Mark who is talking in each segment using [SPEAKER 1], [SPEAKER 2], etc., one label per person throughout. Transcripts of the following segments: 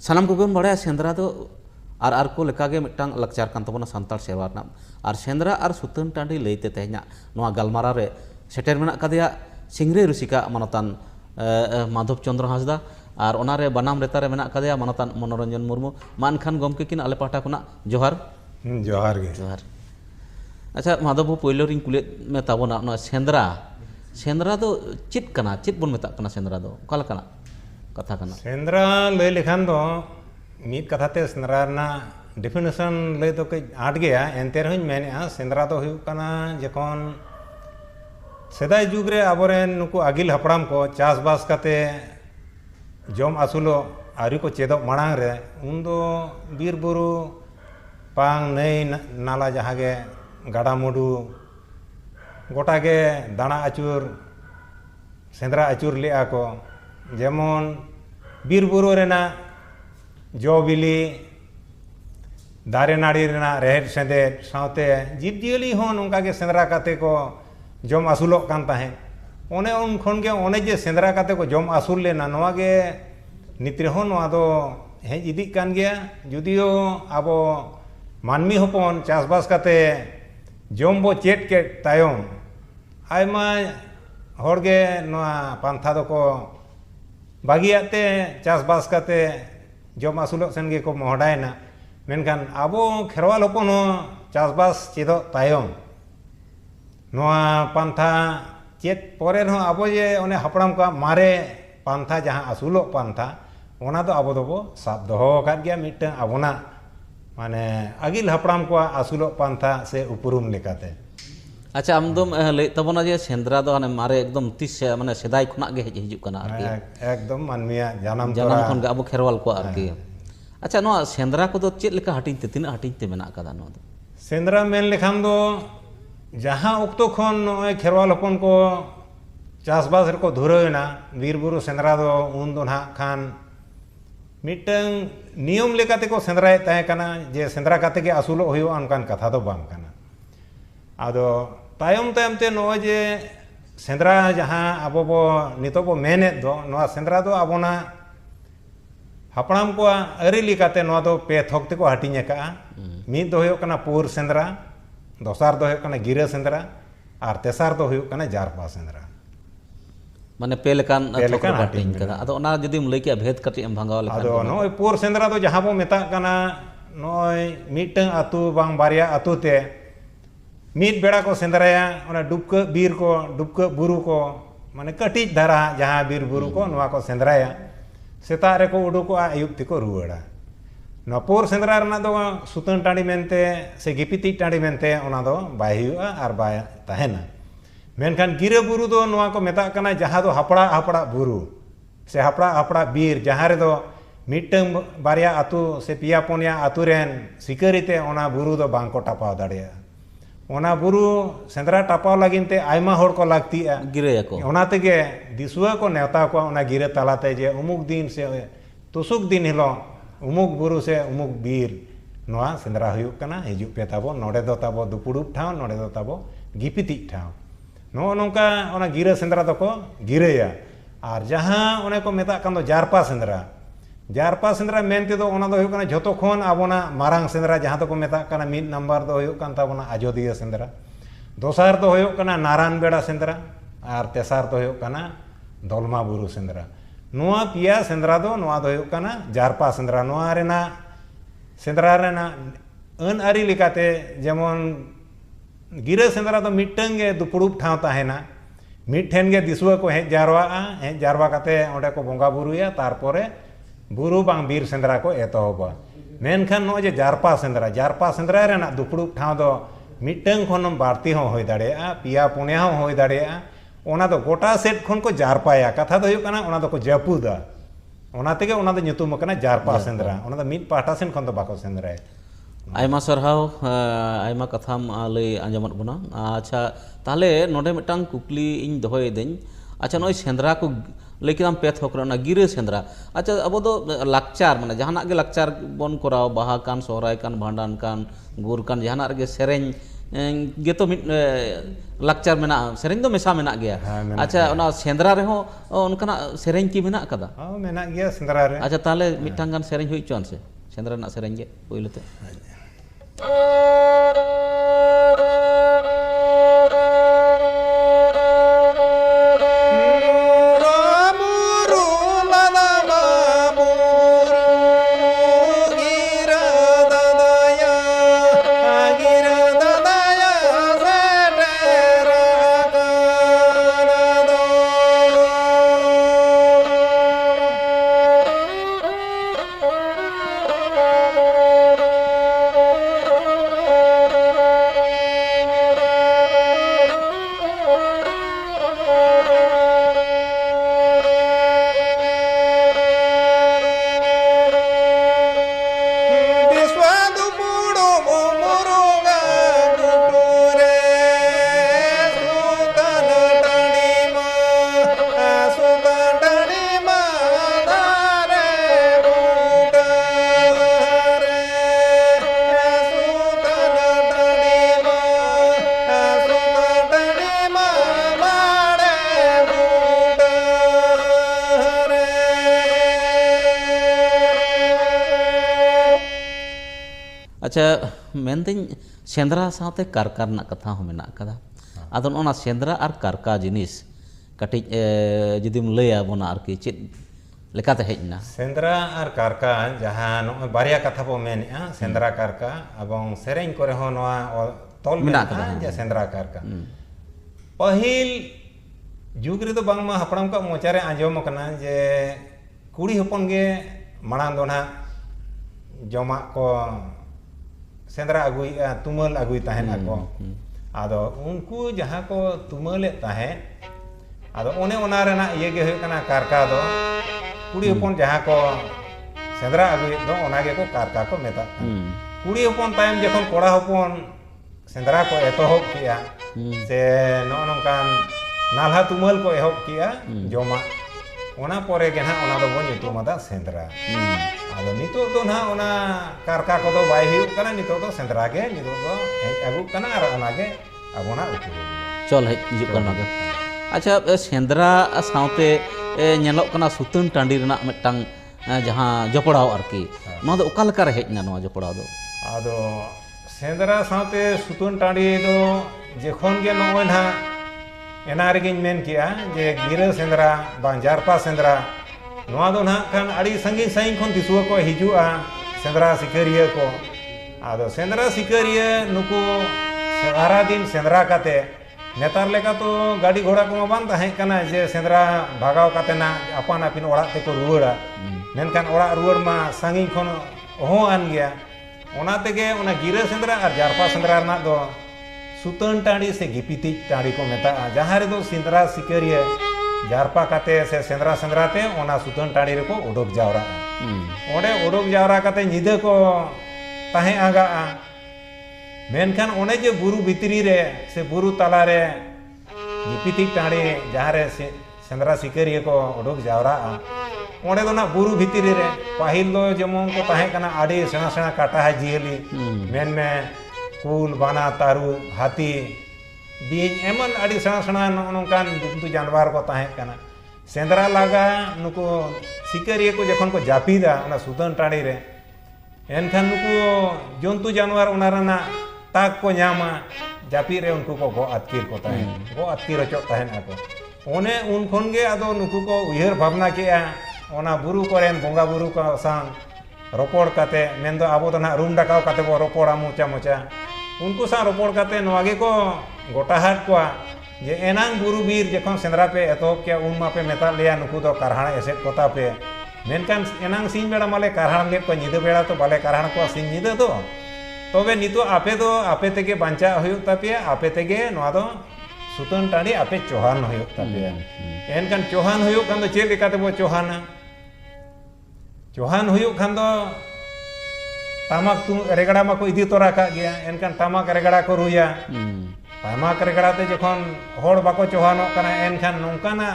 [SPEAKER 1] सानाम कोगेम बड़ा सेंद्रा तो आर को लेकागे मिटांग लक्चार कान तबोना सांतार सेवा रना आर सेंद्रा आर सुतन टांडी लैते तेहना नोआ गालमारा रे सेटेर मेना कदिया सिंगरे रुसिका मानतान माधव चंद्र हांसदा और ओनारे बनाम रेतारे मेना कदिया मानतान मनोरंजन मुर्मू मान खान गमके किन आले पाटा खुना जोहार
[SPEAKER 2] जोहार गे
[SPEAKER 1] जोहार। अच्छा माधव पहिलो रिंग कुले में ताबोना नोआ सेंद्रा सेंद्रा दो चित कना चित बन मेता कना सेंद्रा दो काला कना कथा कना
[SPEAKER 2] सेंद्रा लय लेखान दो मीत कथाते सेंद्रा ना डेफिनेशन लय तो कई आट गया एंते रहिन मेनेआ सेंद्रा तो हुयु कना जखन सेदाय जुग रे आबोरेन नुकु आगिल हपड़ाम को चासबास काते जम आसुलो आरी को चेदो माड़ांग रे उन दो बीर बुरु पांग नई नाला जहागे गाड़ा मुडू गोटागे दाना आचुर सेंद्रा आचुर लिया को जेमन बीर बुरु रेना जो बिली दारे नाड़ी रेना रेहेड सेंदे साउते जीव जियली हों उनका के सेंद्रा काते को जम आसुलोक कान ताहे ओने उन खन के ओने जे सेंद्रा काते को जम आसुल लेना नोआ के नित्रे हो नोआ दो हेज इदी कान गया जुदियो आबो मानमी होपन चासबास काते जम बो चेट के तायम आयमा होड़गे नोआ पांथा दो को बागियाते चासबास काते जम आसुलोक सेन गे को मोहडायना मेनखान आबो खेरवाल होपन हो चासबास चेदो तायम नोआ पांथा चेत परे रहो आबो जे ओने हपड़ाम का मारे पांथा जहां आसुलो पांथा ओना तो आबो दोबो साब दोहो काट गया मिटन आबोना माने आगिल हपड़ाम को आसुलो पांथा से उपरुम लेकाते।
[SPEAKER 1] अच्छा आमदम लय तबोना जे सेंद्रा दो हाने मारे एकदम तीस माने सेदाय खुना गे हिजुक कना आरकी
[SPEAKER 2] एकदम मानमिया जानम
[SPEAKER 1] खन गे आबो खेरवाल को आरकी। अच्छा नोआ सेंद्रा को दो चेत लेका हटिंग ते तिना हटिंग ते मेना कदा नो दो
[SPEAKER 2] सेंद्रा मेन लेखान दो जहां उक्तो खन नोय खेरवाल हपन को चासबास रको धुरयना बीर बुरु सेंद्रा दो उन दो ना खान मिटंग नियम लेकाते को सेंद्राय ताहे कना जे सेंद्रा काते के आसुलो होयो अनकान कथा दो बांग कना आदो तायम तायम ते नो जे सेंद्रा जहां आबो बो नितो बो मेने दो नोआ सेंद्रा दो आबोना हपड़ाम को अरी लेकाते नोआ दो पे थोक ते को हटिnya का मीत दो होयो कना पुर सेंद्रा दोसार दो होयो कना गिरा सेंद्रा और तेसार दो होयो कना जारपा सेंद्रा
[SPEAKER 1] माने पे लेकान थोक हटिंग कदा आदो ओना जदि लय के भेद कटि एम भांगाव लेकान
[SPEAKER 2] आदो नोय पुर सेंद्रा दो जहां बो मेता कना नोय मिटंग आतु बांग बारिया आतु ते मीत बेड़ा को सेंद्राया ओना डुबक बीर को डुबक बुरु को माने कटिज धारा जहां बीर बुरु को नोआ को सेंद्राया सेता रे को उडुको आयुब ते को रुवाड़ा नपुर सेंद्रा रना दो सुतन टांडी मेनते से गिपिति टांडी मेनते ओना दो बाय हुआ आर बाय ताहेना मेनखान गिरा बुरु दो नोआ को मेता कना जहां दो हपड़ा हपड़ा बुरु से हपड़ा हपड़ा बीर जहां रे दो मिटंग बारिया आतु से पिया पोनिया आतु रेन सिकरिते ओना बुरु दो बांग को टापाव दाड़िया ओना बुरु सेंद्रा टापाव लागिनते आयमा होड़ को लागतिया
[SPEAKER 1] गिरया को
[SPEAKER 2] ओना तेगे दिसुआ को नेवता को ओना गिरा तालाते जे उमुक दिन से तुसुक दिन हिलो उमुक बुरु से उमुक बीर नोआ सेंद्रा हुयुक कना हिजुक पे ताबो नोडे दो ताबो दुपुडुप ठाव नोडे दो ताबो गिपिति ठाव नो नोंका ओना गिरा सेंद्रा दो को गिरया और जहां ओने को मेता कान दो जारपा सेंद्रा मेनते दो ओना दो हुयुक कना झोतो खन आबोना मारांग सेंद्रा जहां तो को मेता कना मिड नंबर दो हुयुक कान ताबोना आजोदिया सेंद्रा दोसार दो हुयुक कना नारायण बेड़ा सेंद्रा और तेसार दो हुयुक कना दलमा बुरु सेंद्रा नोआ पिया सेंद्रा दो नोआ दो हुयुक कना जारपा सेंद्रा नोआ रेना सेंद्रा रेना अन आरी लेकाते जेमन गिरा सेंद्रा दो मिटंग गे दुपुड़ुप ठाव ताहेना मिठेन गे दिसुआ को हेज जारवा काते ओंडे को बोंगा बुरुया तारपरे बुरु बांग बीर सेंद्रा को एतोहबा मेनखान नो जे जारपा सेंद्रा रेना दुपुड़ुप ठाव दो मिटंग खनम बाड़ती हो होय दाड़ेया पिया पुनिया हो होय दाड़ेया ओना दो गोटा सेट खन को जारपाया कथा दो हुयुक कना ओना दो को जापुदा ओना तेगे ओना दो nyutum कना जारपा सेंद्रा ओना दो मिट पाटा सेन खन दो बाको सेंद्राय
[SPEAKER 1] आयमा सरहाव आयमा कथाम लय आंजमत बना। अच्छा ताहले नोडे मिटांग कुकली इन दोहय देन अच्छा नोय सेंद्रा को लय किदाम पे थोक रे ओना गिरा सेंद्रा अच्छा अबो दो लाकचार माने जहानाक गे लाकचार बन कराव बाहा कान सोहराय कान भांडान कान गुर कान जहानाक गे सेरेंज geto mit lakcar mena sereng do mesa mena gaya.
[SPEAKER 2] हाँ, मेना
[SPEAKER 1] Acha ona sendra reho onkana sereng ki mena kada.
[SPEAKER 2] हाँ मेना गया सेंद्रा रे
[SPEAKER 1] Acha tale mitanggan sereng hui cuan se. Sendra nak sereng ge puyulu te. Acha mending sendra saate karkar nak katha ho mena kada. Adon ona sendra ar karka jinis katik judim laya bona arki chit lekate hejna.
[SPEAKER 2] Shendra और कारका जहाँ no बारिया कथा बो mania Shendra कारका अबंग सेरेंग करे हो नोआ तोल
[SPEAKER 1] मेना
[SPEAKER 2] मेना जे सेंद्रा कारका पहिल जुग रे तो बांगमा हपड़ाम का मोचारे आंजोम कना जे कुड़ी हपन गे मांग दो ना जमा को सेंद्रा अगुई तुमल अगुई तहन आको आदो उनको जहाँ को तुमले तहन आदो ओने ओना रेना ये गे हुई कना कारका दो कुड़ी हपन जहाँ को सेंद्रा अगुई दो ओना गे को कारका को मेता कुड़ी हपन टाइम जखन कोड़ा हपन सेंद्रा को एतोहब किया से नो नोकान नाल्हा तुमल को एहब किया जमा ओना परे गे ना ओना दो बो nyutumada सेंद्रा आदो नितो तो ना ओना कारका को दो बाय हुई कना नितो तो सेंद्रा गे नितो दो अगु कना आर ओना गे अबोना उतु
[SPEAKER 1] चल हej hijuk kan naga. Acha sendra saute nyelok kana sutun tandi renak metang jahan jopodao arki. Noa do okal kar hej na noa jopodao do.
[SPEAKER 2] आदो सेंद्रा साथे सुतुन टांडी दो जेखोन गे नोय ना एना रेगिन मेन किया जे गिरा सेंद्रा बांग जारपा सेंद्रा नोआ दो ना खान अड़ी संगी साइन खोन दिसुआ को हिजुआ सेंद्रा सिकरिया को आदो सेंद्रा सिकरिया नुको सारा दिन सेंद्रा काते नेतार लेका तो गाड़ी घोड़ा को बान ताहें कना जे सेंद्रा भागाव काते ना अपन आपिन ओड़ा ते को रुवड़ा मेनखान ओड़ा रुवड़ मा संगी खोन ओहो आन गया ओना तेगे ओना गिरा सेंद्रा और जारपा सेंद्रा ना दो सुतन टांडी से गिपिति टांडी को मेता जहाँ रे दो सेंद्रा सिकरिया जारपा काते से सेंद्रा सेंद्रा ते ओना सुतन टांडी रे को उडोक जावरा ओडे उडोक जावरा काते निदे को ताहे आगा मेनखान ओने जे बुरु भितरी रे से बुरु तला रे गिपिति टांडी जहाँ रे सेंद्रा सिकरिया को उडोक जावरा ओंडे दो ना बुरु भितरी रे पाहिल दो जेमन को ताहे कना आडी सेना सेना काटा है जियली मेन में कुल बाना तारू हाथी बीज एमन आडी सेना सेना नोनकान जंतु जानवर को ताहे कना सेंद्रा लागा नुको सिकरिया को जखन को जापीदा ओना सुतन टाड़ी रे एनखान नुको जंतु जानवर ओना रना ताक को न्यामा जापी रे उनको को गो अतकीर को ताहे गो अतकीर चो ताहेन आको ओने उन खोन गे आदो नुको को उयहर भावना केया ओना बुरु कोरेन बोंगा बुरु को सांग रोपोड़ काते मेन दो आबो तो ना रूम डाकाव काते बो रोपोड़ा मोचा मोचा उनको सा रोपोड़ काते नवागे को गोटा हाट को जे एनांग बुरु बीर जखन सेंद्रा पे एतोब के उन मा पे मेता लिया नुकु दो कारहाण एसेट कोता पे मेनकान एनांग सिंह बेड़ा माले कारहाण ले को निदे बेड़ा तो बाले कारहाण को सिंह निदे दो तबे नितो आपे तेगे बांचा हुयुक तापे आपे तेगे नवा दो सुतन टांडी आपे चौहान हुयुक तापे एनकान चौहान हुयुक खान दो चेद लेकाते बो चौहाना चौहान हुयुक खान दो तामाक तु रेगड़ा मा को इदी तोरा का गया एनकान तामाक रेगड़ा को रुया तामाक रेगड़ा ते जखन होड़ बाको चौहानो कना एनखान नोंकाना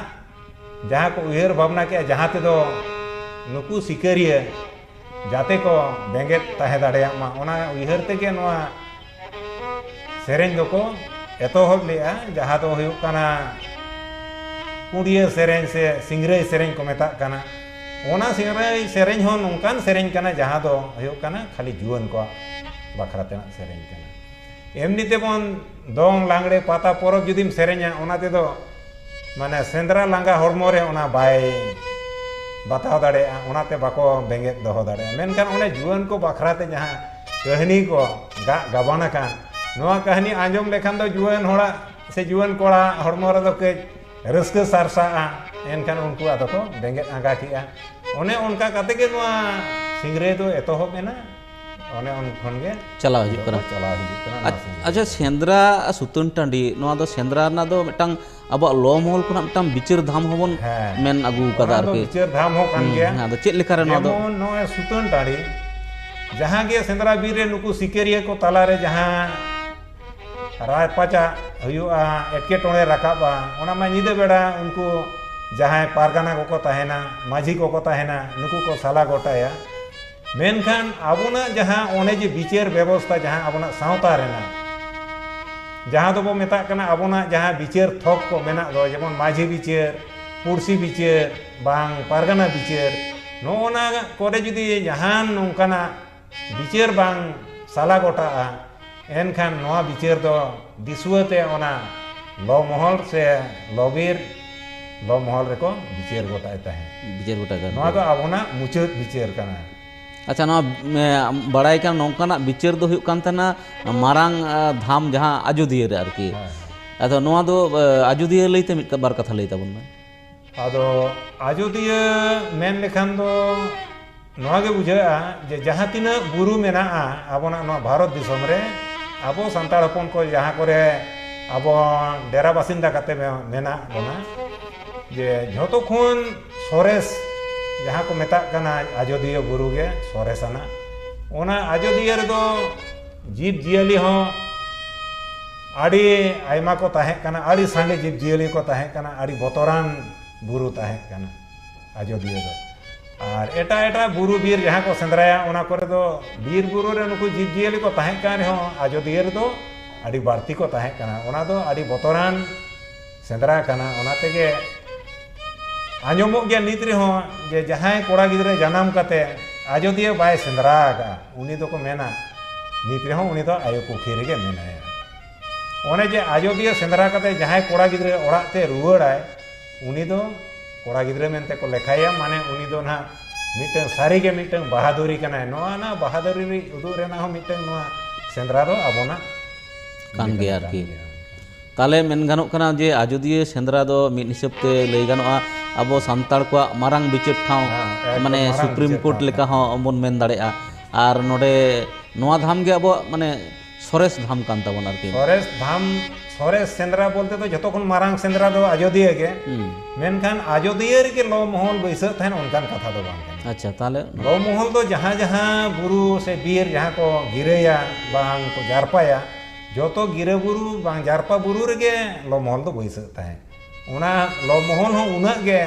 [SPEAKER 2] जहाँ को उयहर भावना के जहाँ ते दो नुकु सिकरिया जाते को बेंगेत ताहे दाड़े मा ओना उयहर तेगे नोआ सेरेñ दो एतोहब लेआ जहाँ दो हुयुग काना कुड़िया सेरेñ से सिंगराई सेरेñ को मेता काना ओना सिंगराई सेरेñ हो नोंकान सेरेñ काना जहाँ दो हुयुग काना खाली जुआन को बाखरा तेना सेरेñ काना एमनी तेबन दोंग लांगड़े पाता परब जुदीम सेरेña ओना तेदो माने सेंद्रा लांगा हड़मो रे ओना बाय बताव दाड़ेया ओनाते बाको बेंगेत दोहो दाड़ेया मेनखान ओने जुआन को बाखराते जहाँ कहानी को गाबाना कान नोआ कहानी आंजम लेखान दो जुआन होड़ा से जुआन कोड़ा हड़मो रे दो कई रस्क सारसा एनखान उनको आदो को बेंगेत आंगा किया ओने उनका काते के नोआ सिंगरे दो एतोहब एना ओने उन खन गे
[SPEAKER 1] चला हिजुग कना अच्छा सेंद्रा सुतन टांडी नोआ दो सेंद्रा ना दो मिटांग अब लोमहल को मिटांग बिचार धाम होबन मेन आगु कदा आरके
[SPEAKER 2] बिचार धाम हो कान गया
[SPEAKER 1] हां दो चेत लेखा रे नोआ दो
[SPEAKER 2] नोए सुतन टांडी जहाँ गे सेंद्रा बीर रे नुकु सिकेरिया को ताला रे जहाँ राय पाचा हुयुआ एटकेटोणे राकाबा ओना मा निदे बेड़ा उनको जहाँ पारगाना को ताहेना माझी को ताहेना नुकु को साला गोटाया मेनखान आबुना जहाँ ओने जे बिचार व्यवस्था जहाँ आबुना सावता रेना जहाँ दो बो मेता कना आबुना जहाँ बिचार थोक को मेना दो जेमन माझी बिचार पुरसी बिचार बांग पारगाना बिचार नोना कोरे जुदी जहाँ नोंकाना बिचार बांग साला गोटा एनखान नोआ बिचार दो दिसुआते ओना लो महल से लोबीर लो महल रे को बिचार गोटाय ताहे
[SPEAKER 1] बिचार गोटा
[SPEAKER 2] नोआ दो आबुना मुचाद बिचार कना
[SPEAKER 1] अच्छा ना बड़ाई का नौकाना बिचार दो हुयुग कान तना मारांग धाम जहाँ अयोध्या रे आरकी अदो नोआ दो अयोध्या लईते मिट बार कथा लई ताबन
[SPEAKER 2] अदो अयोध्या मेन लेखान दो नोआ गे बुझाआ जे जहाँ तिना बुरु मेना आबोना नोआ भारत दिसोम रे आबो सांताड़ हपन को जहाँ करे आबो डेरा बासिंदा काते मेना बोना जे झोतो खुन सोरेस जहाँ को मेता कना अयोध्या बुरु गे सोरेसाना ओना अयोध्या रे दो जीव जियाली हो आड़ी आयमा को ताहे कना आड़ी सांगे जीव जियाली को ताहे कना आड़ी बोतरान बुरु ताहे कना अयोध्या दो और एटा एटा बुरु बीर जहाँ को सेंद्राया ओना करे दो बीर बुरु रे नुकु जीव जियाली को ताहे कान हो अयोध्या रे दो आड़ी बाड़ती को ताहे कना ओना दो आड़ी बोतरान सेंद्रा कना ओना तेगे आंजमो गया नीत रहो जे जहाँ कोड़ा गिद्रे जनाम काते अयोध्या बाय सेंद्रा का उनी दो को मेना नीत रहो उनी दो आयो पुखी रे मेनाया ओने जे अयोध्या सेंद्रा काते जहाँ कोड़ा गिद्रे ओड़ाते रुवाड़ाय उनी दो कोड़ा गिद्रे मेनते को लेखाया माने उनी दो ना मिटन सारी के मिटन बहादुरी कना नोआ ना बहादुरी उदु रेना हो मिटन नोआ सेंद्रा दो आबोना
[SPEAKER 1] कान गया आरकी ताले मेन गानों कना जे अयोध्या सेंद्रा दो मिट हिसाब ते लई गानोआ अब सानताड़ को मारांग बिचार ठाव माने सुप्रीम कोर्ट लेका हो बन मेन दाड़ेआ और नोडे नोआ धाम गे अब माने सोरेस धाम कान ताबन आरकी
[SPEAKER 2] सोरेस धाम सोरेस सेंद्रा बोलते तो जतो खन मारांग सेंद्रा दो अयोध्या गे मेनखान अयोध्या रे के लो महल बैसा थान उनकान कथा दो बांग
[SPEAKER 1] अच्छा ताले
[SPEAKER 2] लो महल दो जहाँ जहाँ बुरु से बीर जहाँ को गिरेया बांग को जारपाया जो तो गिरे बुरु बांग जारपा बुरु रे गे लो महल दो बैसा थाए उना लो महल हो उना गे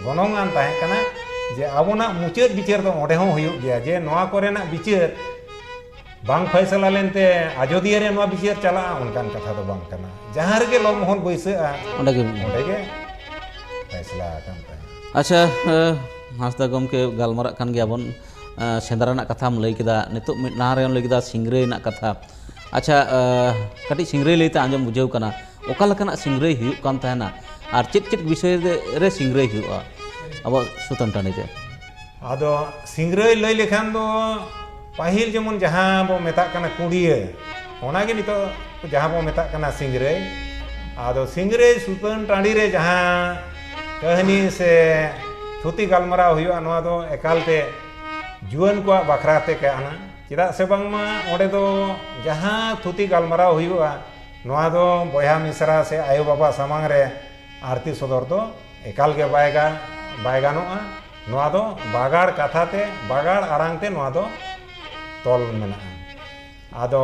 [SPEAKER 2] गनोंगान ताहे कना जे आबोना मुचाद बिचार दो ओडे हो हुयुग गया जे नोआ कोरेना बिचार बांग फैसला लेनते अयोध्या रे नोआ बिचार चला उनकान कथा दो बांग कना जहाँ रे लो महल बैसा
[SPEAKER 1] ओडे
[SPEAKER 2] गे फैसला कान ताहे
[SPEAKER 1] अच्छा हासदा गमके गालमारा कान गया बन सेंद्रा ना कथाम लई केदा नितो मिटना रे लई केदा सिंगरे ना कथा अच्छा कटी सिंगरे लईते आंजम बुझाव कना ओका लकना सिंगरे हुयुग कान ताहेना और चेक चेक विषय रे सिंगरे हुआ अब सुतन टाणी ते
[SPEAKER 2] आदो सिंगरे लई लेखान दो पाहिल जेमन जहाँ बो मेता कना कुड़िया ओना गे नितो जहाँ बो मेता कना सिंगरे आदो सिंगरे सुतन टाणी रे जहाँ कहानी से थुती गालमाराव हुआ नोआ दो एकालते जुआन को बाखराते काना चेदा से बांगमा ओडे दो जहाँ थुती गालमाराव हुआ नोआ दो बया मिश्रा से आयो बाबा सामांग रे आरती सदर दो एकाल के बाय गानोआ नोआ दो बागाड़ कथाते बागाड़ आरांगते नोआ दो तोल मेना आदो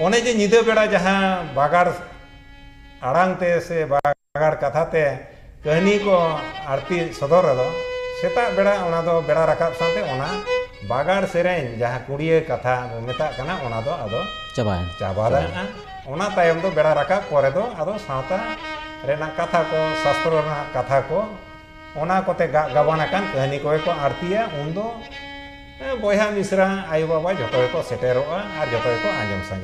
[SPEAKER 2] ओने जे निदे बेड़ा जहाँ बागाड़ आरांगते से बागाड़ कथाते कहानी को आरती सदर दो सेता बेड़ा ओना दो बेड़ा राकाब साथे ओना बागाड़ सेरेन जहाँ कुड़िए कथा मेता कना ओना दो आदो
[SPEAKER 1] चाबा
[SPEAKER 2] चाबा ओना तायम दो बेड़ा राका परे दो आदो सावता रेना कथा को शास्त्र ना कथा को ओना कोते गाबानाकान कहानी को आरतिया उन दो बयहा मिश्रा आयु बाबा जतो को सेटेरोआ और जतो को आंजम संगे